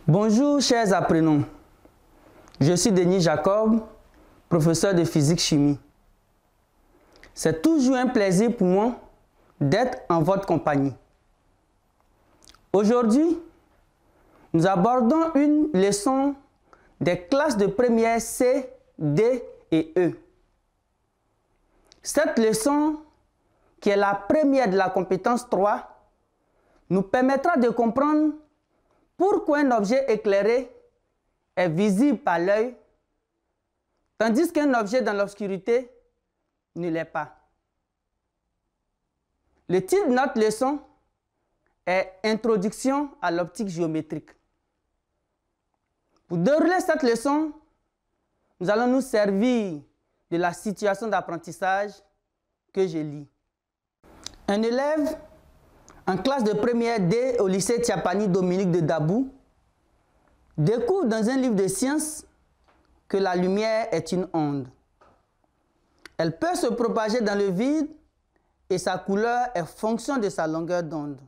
Bonjour chers apprenants, je suis Denis Jacob, professeur de physique-chimie. C'est toujours un plaisir pour moi d'être en votre compagnie. Aujourd'hui, nous abordons une leçon des classes de première C, D et E. Cette leçon, qui est la première de la compétence 3, nous permettra de comprendre pourquoi un objet éclairé est visible par l'œil, tandis qu'un objet dans l'obscurité ne l'est pas. Le titre de notre leçon est « Introduction à l'optique géométrique ». Pour dérouler cette leçon, nous allons nous servir de la situation d'apprentissage que je lis. Un élève en classe de première D au lycée Tiapani Dominique de Dabou découvre dans un livre de sciences que la lumière est une onde. Elle peut se propager dans le vide et sa couleur est fonction de sa longueur d'onde.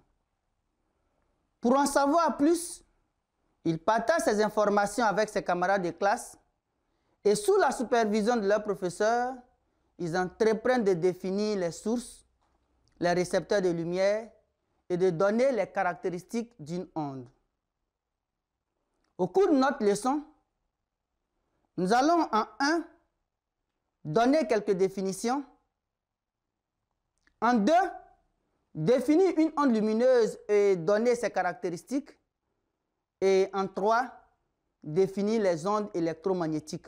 Pour en savoir plus, il partage ses informations avec ses camarades de classe et sous la supervision de leur professeur, ils entreprennent de définir les sources, les récepteurs de lumière et de donner les caractéristiques d'une onde. Au cours de notre leçon, nous allons en 1 donner quelques définitions, en 2 définir une onde lumineuse et donner ses caractéristiques, et en 3 définir les ondes électromagnétiques.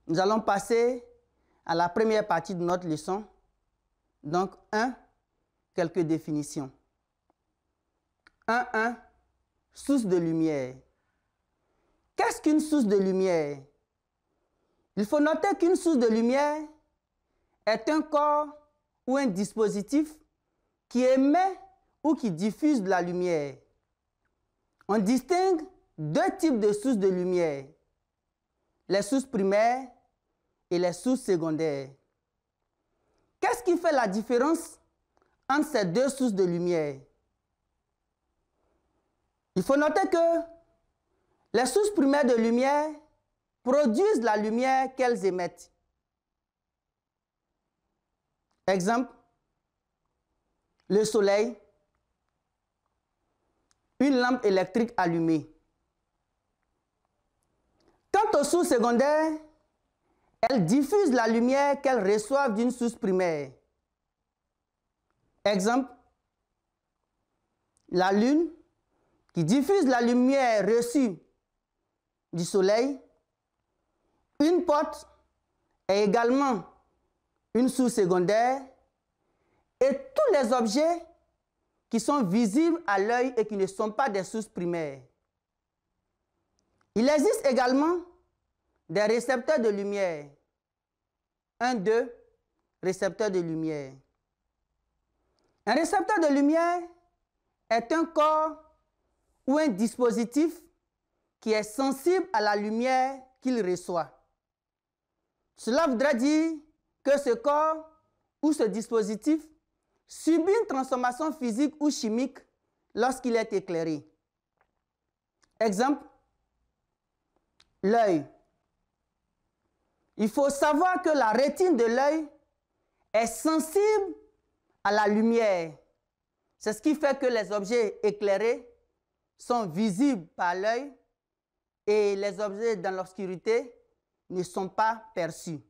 Nous allons passer à la première partie de notre leçon, donc 1. Quelques définitions. 1.1. Source de lumière. Qu'est-ce qu'une source de lumière? Il faut noter qu'une source de lumière est un corps ou un dispositif qui émet ou qui diffuse de la lumière. On distingue 2 types de sources de lumière, les sources primaires et les sources secondaires. Qu'est-ce qui fait la différence entre ces 2 sources de lumière? Il faut noter que les sources primaires de lumière produisent la lumière qu'elles émettent. Exemple, le soleil, une lampe électrique allumée. Quant aux sources secondaires, elles diffusent la lumière qu'elles reçoivent d'une source primaire. Exemple, la lune qui diffuse la lumière reçue du soleil. Une porte est également une source secondaire et tous les objets qui sont visibles à l'œil et qui ne sont pas des sources primaires. Il existe également des récepteurs de lumière. 2 récepteurs de lumière. Un récepteur de lumière est un corps ou un dispositif qui est sensible à la lumière qu'il reçoit. Cela voudrait dire que ce corps ou ce dispositif subit une transformation physique ou chimique lorsqu'il est éclairé. Exemple, l'œil. Il faut savoir que la rétine de l'œil est sensible à la lumière. C'est ce qui fait que les objets éclairés sont visibles par l'œil et les objets dans l'obscurité ne sont pas perçus.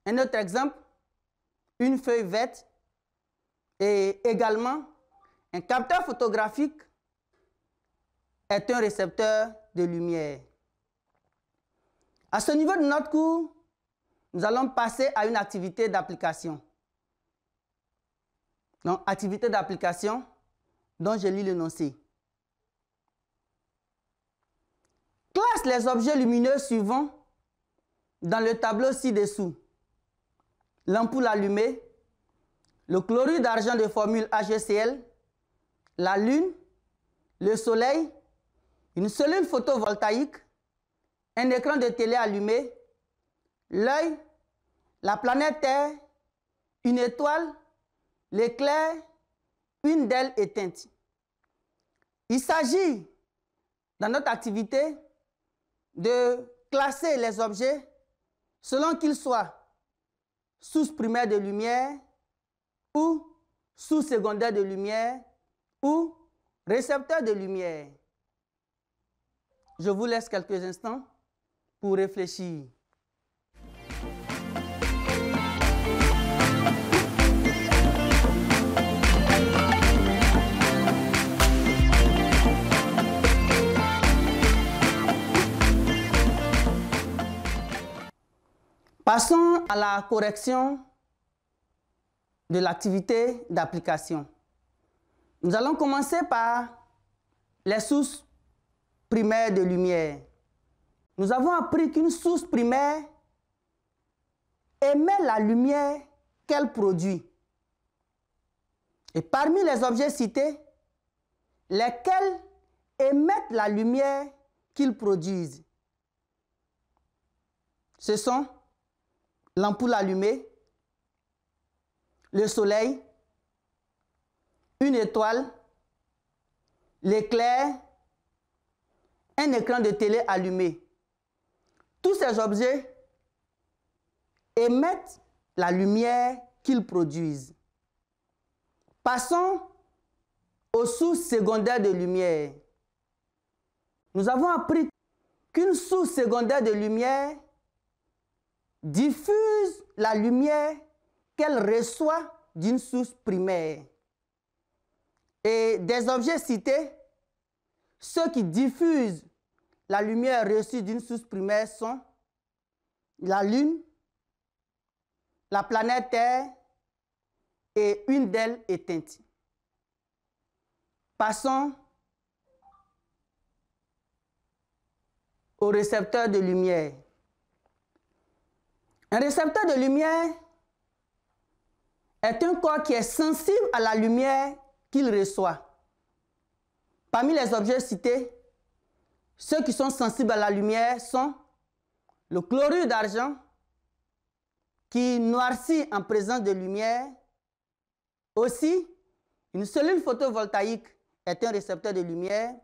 Un autre exemple, une feuille verte et également un capteur photographique est un récepteur de lumière. À ce niveau de notre cours, nous allons passer à une activité d'application. Donc, activité d'application dont je lis l'énoncé. Classe les objets lumineux suivants dans le tableau ci-dessous. L'ampoule allumée, le chlorure d'argent de formule HCl, la lune, le soleil, une cellule photovoltaïque, un écran de télé allumé, l'œil, la planète Terre, une étoile, l'éclair, une dalle éteinte. Il s'agit dans notre activité de classer les objets selon qu'ils soient source primaire de lumière ou source secondaire de lumière ou récepteur de lumière. Je vous laisse quelques instants pour réfléchir. Passons à la correction de l'activité d'application. Nous allons commencer par les sources primaires de lumière. Nous avons appris qu'une source primaire émet la lumière qu'elle produit. Et parmi les objets cités, lesquels émettent la lumière qu'ils produisent, ce sont l'ampoule allumée, le soleil, une étoile, l'éclair, un écran de télé allumé. Tous ces objets émettent la lumière qu'ils produisent. Passons aux sources secondaires de lumière. Nous avons appris qu'une source secondaire de lumière diffuse la lumière qu'elle reçoit d'une source primaire. Et des objets cités, ceux qui diffusent la lumière reçue d'une source primaire sont la Lune, la planète Terre et une d'elles éteinte. Passons au récepteur de lumière. Un récepteur de lumière est un corps qui est sensible à la lumière qu'il reçoit. Parmi les objets cités, ceux qui sont sensibles à la lumière sont le chlorure d'argent, qui noircit en présence de lumière. Aussi, une cellule photovoltaïque est un récepteur de lumière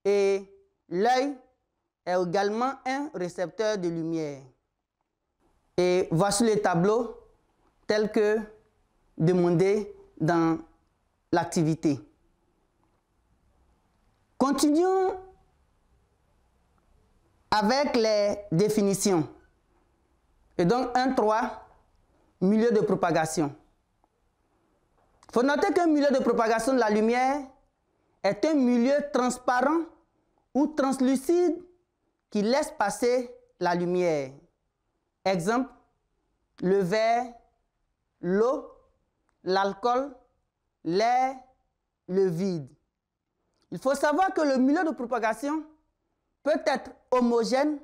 et l'œil est également un récepteur de lumière. Et voici le tableau tel que demandé dans l'activité. Continuons avec les définitions. Et donc 1.3, milieu de propagation. Il faut noter qu'un milieu de propagation de la lumière est un milieu transparent ou translucide qui laisse passer la lumière. Exemple, le verre, l'eau, l'alcool, l'air, le vide. Il faut savoir que le milieu de propagation peut être homogène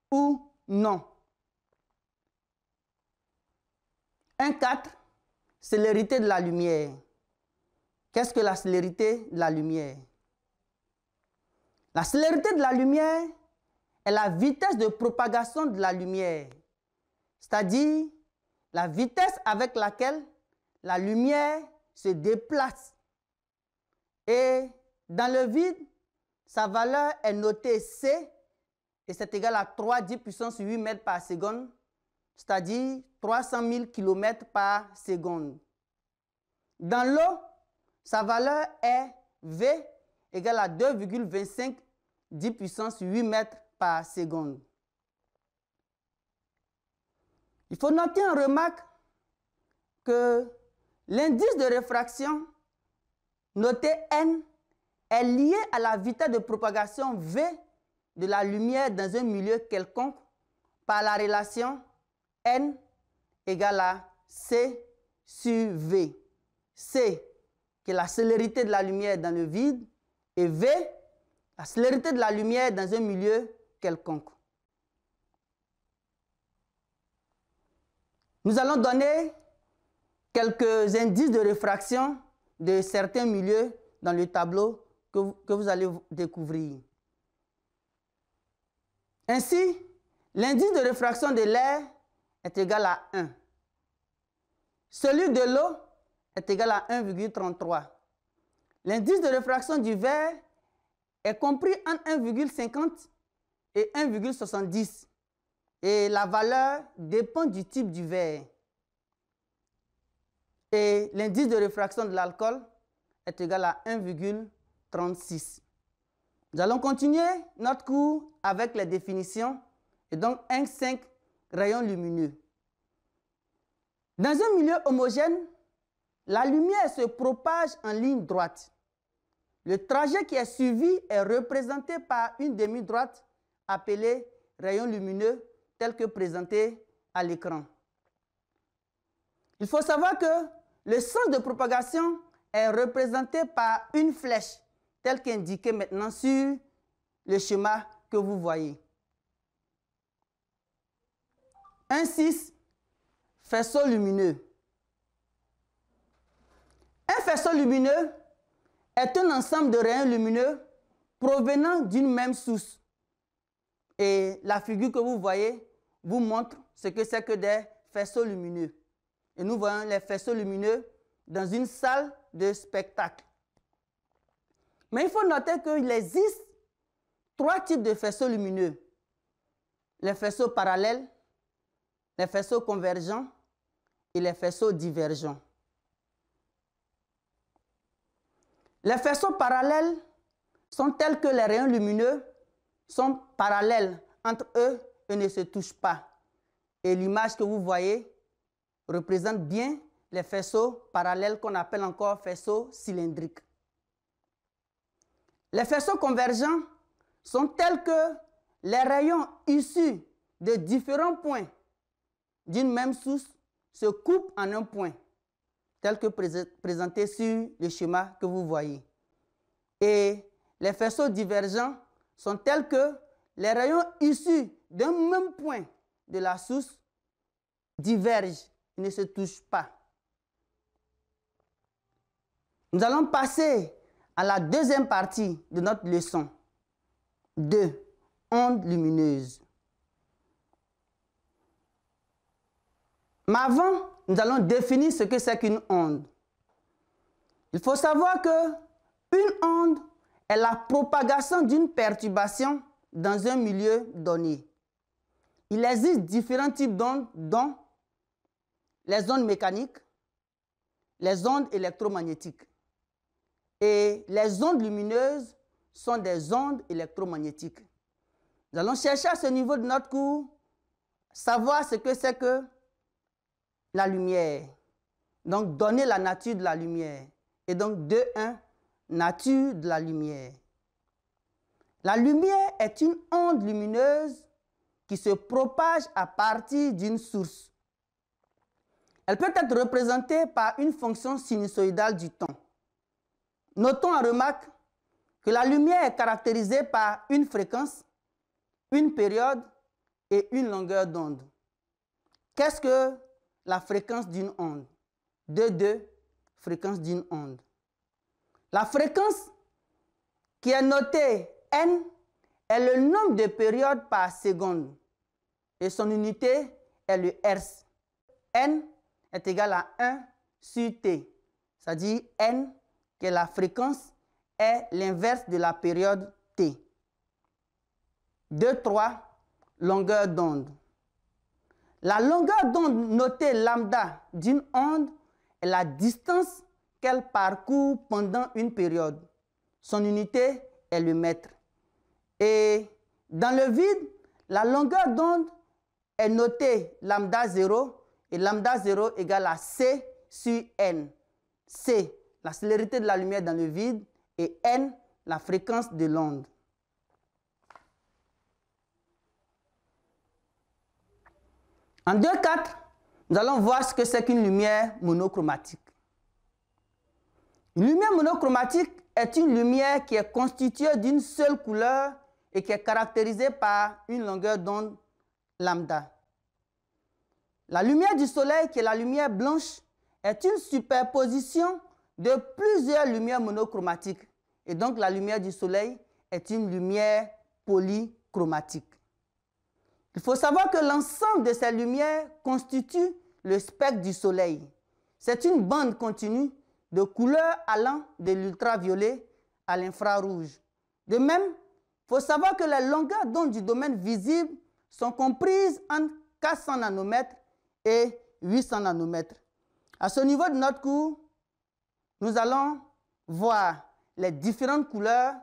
ou non. 1.4, célérité de la lumière. Qu'est-ce que la célérité de la lumière? La célérité de la lumière est la vitesse de propagation de la lumière, c'est-à-dire la vitesse avec laquelle la lumière se déplace. Et dans le vide, sa valeur est notée C, et c'est égal à 3,10 puissance 8 mètres par seconde, c'est-à-dire 300 000 km par seconde. Dans l'eau, sa valeur est V, égale à 2,25 10 puissance 8 mètres par seconde. Il faut noter en remarque que l'indice de réfraction noté N est lié à la vitesse de propagation V de la lumière dans un milieu quelconque par la relation N égale à C sur V. C, qui est la célérité de la lumière dans le vide, et V, la célérité de la lumière dans un milieu quelconque. Nous allons donner quelques indices de réfraction de certains milieux dans le tableau que vous allez découvrir. Ainsi, l'indice de réfraction de l'air est égal à 1. Celui de l'eau est égal à 1,33. L'indice de réfraction du verre est compris entre 1,50 et 1,70 et la valeur dépend du type du verre. Et l'indice de réfraction de l'alcool est égal à 1,36. Nous allons continuer notre cours avec les définitions et donc 1,5 rayons lumineux. Dans un milieu homogène, la lumière se propage en ligne droite. Le trajet qui est suivi est représenté par une demi-droite appelée rayon lumineux tel que présenté à l'écran. Il faut savoir que le sens de propagation est représenté par une flèche tel qu'indiqué maintenant sur le schéma que vous voyez. 1,6 faisceau lumineux. Un faisceau lumineux est un ensemble de rayons lumineux provenant d'une même source. Et la figure que vous voyez vous montre ce que c'est que des faisceaux lumineux. Et nous voyons les faisceaux lumineux dans une salle de spectacle. Mais il faut noter qu'il existe 3 types de faisceaux lumineux. Les faisceaux parallèles, les faisceaux convergents et les faisceaux divergents. Les faisceaux parallèles sont tels que les rayons lumineux sont parallèles entre eux et ne se touchent pas. Et l'image que vous voyez représente bien les faisceaux parallèles qu'on appelle encore faisceaux cylindriques. Les faisceaux convergents sont tels que les rayons issus de différents points d'une même source se coupent en un point, tel que présenté sur le schéma que vous voyez. Et les faisceaux divergents sont tels que les rayons issus d'un même point de la source divergent et ne se touchent pas. Nous allons passer à la deuxième partie de notre leçon. 2. Ondes lumineuses. Mais avant, nous allons définir ce que c'est qu'une onde. Il faut savoir qu'une onde est la propagation d'une perturbation dans un milieu donné. Il existe différents types d'ondes, dont les ondes mécaniques, les ondes électromagnétiques. Et les ondes lumineuses sont des ondes électromagnétiques. Nous allons chercher à ce niveau de notre cours, savoir ce que c'est que la lumière. Donc, donner la nature de la lumière. Et donc, 2.1, nature de la lumière. La lumière est une onde lumineuse qui se propage à partir d'une source. Elle peut être représentée par une fonction sinusoïdale du temps. Notons en remarque que la lumière est caractérisée par une fréquence, une période et une longueur d'onde. Qu'est-ce que la fréquence d'une onde? 2,2, fréquence d'une onde. La fréquence qui est notée N est le nombre de périodes par seconde et son unité est le Hertz. N est égal à 1 sur T, c'est-à-dire N, que la fréquence est l'inverse de la période T. 2,3, longueur d'onde. La longueur d'onde notée lambda d'une onde est la distance qu'elle parcourt pendant une période. Son unité est le mètre. Et dans le vide, la longueur d'onde est notée lambda 0 et lambda 0 égale à C sur N. C, la célérité de la lumière dans le vide, et N, la fréquence de l'onde. En 2.4, nous allons voir ce que c'est qu'une lumière monochromatique. Une lumière monochromatique est une lumière qui est constituée d'une seule couleur et qui est caractérisée par une longueur d'onde lambda. La lumière du soleil, qui est la lumière blanche, est une superposition de plusieurs lumières monochromatiques. Et donc la lumière du soleil est une lumière polychromatique. Il faut savoir que l'ensemble de ces lumières constitue le spectre du soleil. C'est une bande continue de couleurs allant de l'ultraviolet à l'infrarouge. De même, il faut savoir que les longueurs d'onde du domaine visible sont comprises entre 400 nanomètres et 800 nanomètres. À ce niveau de notre cours, nous allons voir les différentes couleurs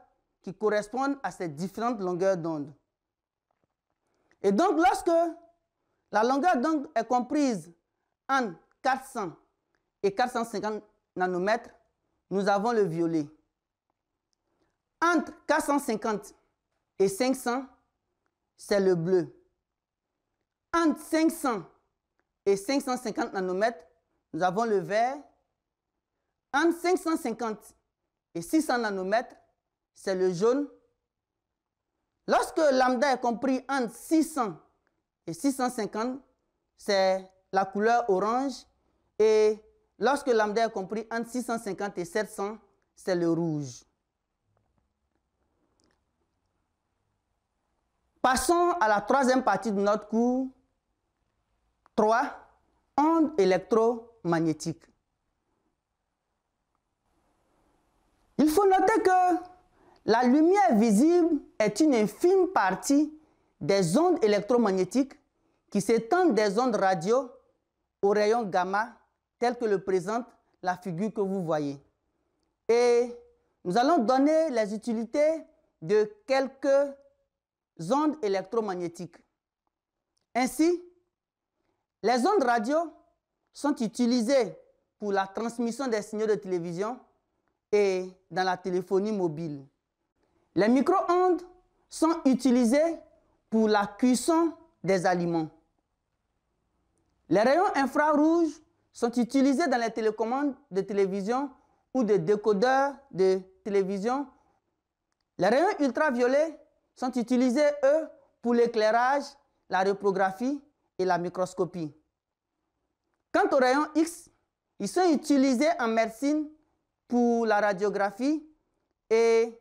qui correspondent à ces différentes longueurs d'onde. Et donc, lorsque la longueur d'onde est comprise entre 400 et 450 nanomètres, nous avons le violet. Entre 450 et 500, c'est le bleu. Entre 500 et 550 nanomètres, nous avons le vert. Entre 550 et 600 nanomètres, c'est le jaune. Lorsque lambda est compris entre 600 et 650, c'est la couleur orange. Et lorsque lambda est compris entre 650 et 700, c'est le rouge. Passons à la troisième partie de notre cours. 3. Ondes électromagnétiques. Il faut noter que la lumière visible est une infime partie des ondes électromagnétiques qui s'étendent des ondes radio aux rayons gamma, tels que le présente la figure que vous voyez. Et nous allons donner les utilités de quelques ondes électromagnétiques. Ainsi, les ondes radio sont utilisées pour la transmission des signaux de télévision et dans la téléphonie mobile. Les micro-ondes sont utilisées pour la cuisson des aliments. Les rayons infrarouges sont utilisés dans les télécommandes de télévision ou de décodeurs de télévision. Les rayons ultraviolets sont utilisés, eux, pour l'éclairage, la reprographie et la microscopie. Quant aux rayons X, ils sont utilisés en médecine pour la radiographie et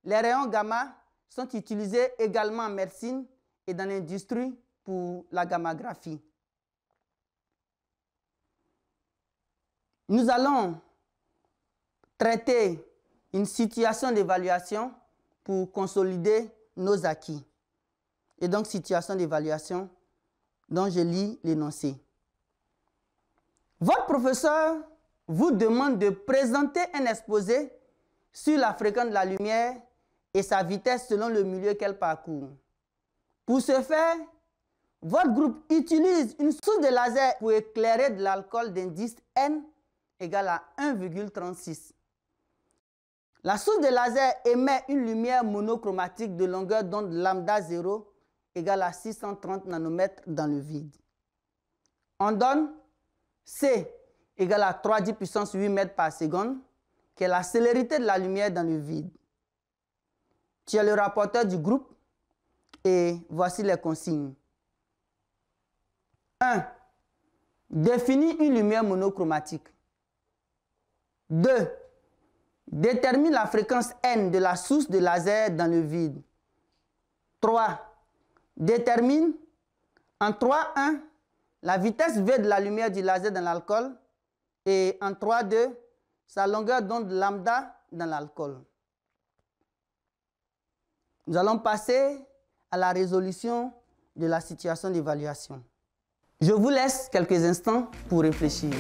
les rayons gamma sont utilisés également en médecine et dans l'industrie pour la gammagraphie. Nous allons traiter une situation d'évaluation pour consolider nos acquis. Et donc, situation d'évaluation dont je lis l'énoncé. Votre professeur vous demande de présenter un exposé sur la fréquence de la lumière et sa vitesse selon le milieu qu'elle parcourt. Pour ce faire, votre groupe utilise une source de laser pour éclairer de l'alcool d'indice N égale à 1,36. La source de laser émet une lumière monochromatique de longueur d'onde lambda 0 égale à 630 nanomètres dans le vide. On donne C égale à 3 puissance 8 mètres par seconde, qui est la célérité de la lumière dans le vide. Tu es le rapporteur du groupe et voici les consignes. 1. Définis une lumière monochromatique. 2. Détermine la fréquence N de la source de laser dans le vide. 3. Détermine en 3.1 la vitesse V de la lumière du laser dans l'alcool et en 3.2 sa longueur d'onde lambda dans l'alcool. Nous allons passer à la résolution de la situation d'évaluation. Je vous laisse quelques instants pour réfléchir.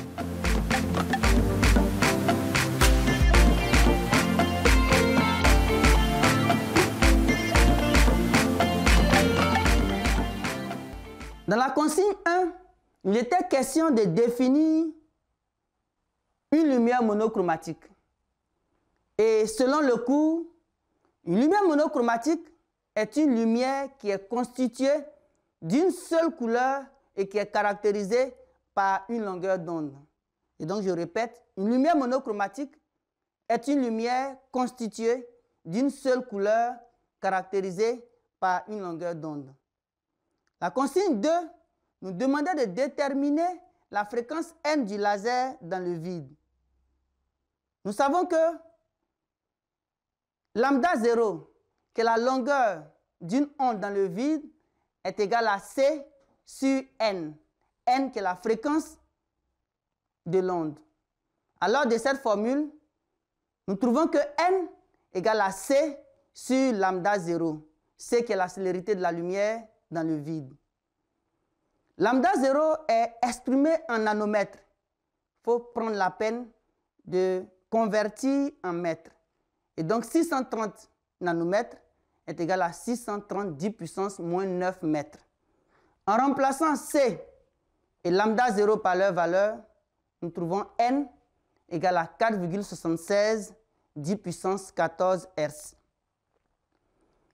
Dans la consigne 1, il était question de définir une lumière monochromatique. Et selon le cours, une lumière monochromatique est une lumière qui est constituée d'une seule couleur et qui est caractérisée par une longueur d'onde. Et donc, je répète, une lumière monochromatique est une lumière constituée d'une seule couleur caractérisée par une longueur d'onde. La consigne 2 nous demandait de déterminer la fréquence N du laser dans le vide. Nous savons que lambda 0, qui est la longueur d'une onde dans le vide, est égale à C sur N. N qui est la fréquence de l'onde. Alors, de cette formule, nous trouvons que N égale à C sur lambda 0, C qui est la célérité de la lumière dans le vide. Lambda 0 est exprimé en nanomètres. Il faut prendre la peine de convertir en mètres. Et donc 630 nanomètres est égal à 630 10 puissance moins 9 mètres. En remplaçant C et lambda 0 par leur valeur, nous trouvons N égale à 4,76 10 puissance 14 Hz.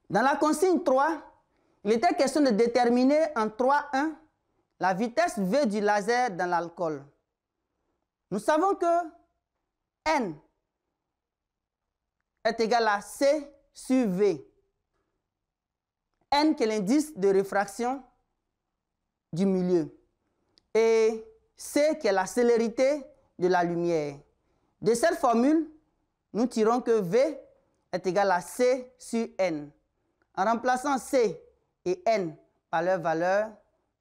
Dans la consigne 3, il était question de déterminer en 3.1 la vitesse V du laser dans l'alcool. Nous savons que N est égal à C sur V. N qui est l'indice de réfraction du milieu. Et C qui est la célérité de la lumière. De cette formule, nous tirons que V est égal à C sur N. En remplaçant C et N par leur valeur,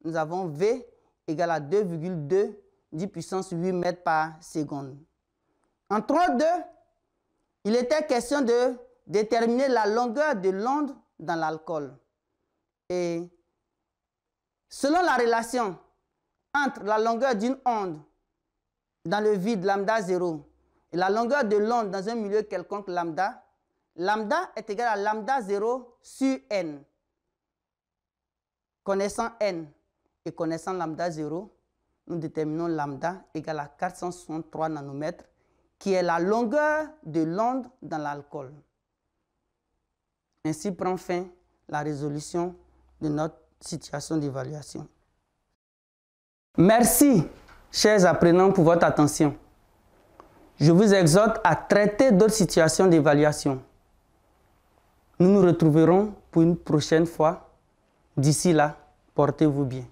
nous avons V égale à 2,2 10 puissance 8 mètres par seconde. En 3.2, il était question de déterminer la longueur de l'onde dans l'alcool. Et selon la relation entre la longueur d'une onde dans le vide lambda 0 et la longueur de l'onde dans un milieu quelconque lambda, lambda est égal à lambda 0 sur n. Connaissant n et connaissant lambda 0, nous déterminons lambda égale à 463 nanomètres, qui est la longueur de l'onde dans l'alcool. Ainsi prend fin la résolution de notre situation d'évaluation. Merci, chers apprenants, pour votre attention. Je vous exhorte à traiter d'autres situations d'évaluation. Nous nous retrouverons pour une prochaine fois. D'ici là, portez-vous bien.